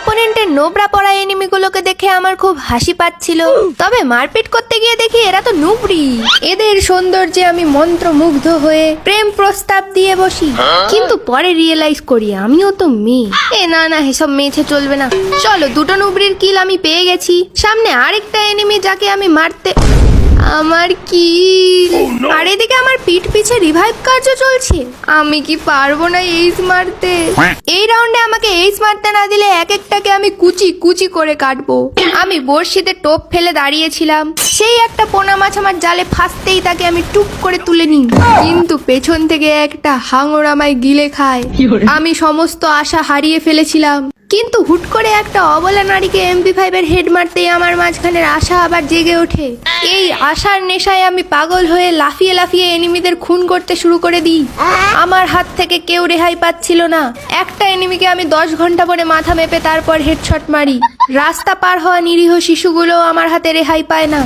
অপোনেন্টের নোবরা পড়া এনিমিগুলোকে দেখে আমার খুব হাসি পাচ্ছিল, তবে মারপিট করতে গিয়ে দেখি এরা তো নুবড়ি। এদের সৌন্দর্যে আমি মন্ত্রমুগ্ধ হয়ে প্রেম প্রস্তাব দিয়ে বসি, কিন্তু পরে রিয়েলাইজ করি আমিও তো মেয়ে। না না, এসব মেয়েছে চলবে না। চলো, দুটো নুবড়ির কিল আমি পেয়ে গেছি। সামনে আরেকটা এনিমি যাকে আমি মারতে আমার কিল, আর এদিকে আমার পিঠ পিছে রিভাইভ কার্য চলছে। আমি কি পারবো না এইস মারতে? এই রাউন্ডে আমাকে এইস মারতে না দিলে এক একটাকে আমি কুচি কুচি করে কাটবো। আমি বড়শিতে টোপ ফেলে দাঁড়িয়েছিলাম, সেই একটা পোনা মাছ আমার জালে ফাঁসতেই তাকে আমি টুক করে তুলে নিই, কিন্তু পেছন থেকে একটা হাঙর আমায় গিলে খায়। আমি সমস্ত আশা হারিয়ে ফেলেছিলাম, কিন্তু হুট করে একটা অবলা নারীকে MP5 এর হেড মারতেই আমার মাঝখানের আশা আবার জেগে ওঠে। এই আশার নেশায় আমি পাগল হয়ে লাফিয়ে লাফিয়ে এনিমিদের খুন করতে শুরু করে দিই। আমার হাত থেকে কেউ রেহাই পাচ্ছিল না। একটা এনিমিকে আমি 10 ঘন্টা পরে মাথা মেপে তারপর হেডশট মারি। রাস্তা পার হওয়া নিরীহ শিশুগুলো আমার হাতে রেহাই পায় না।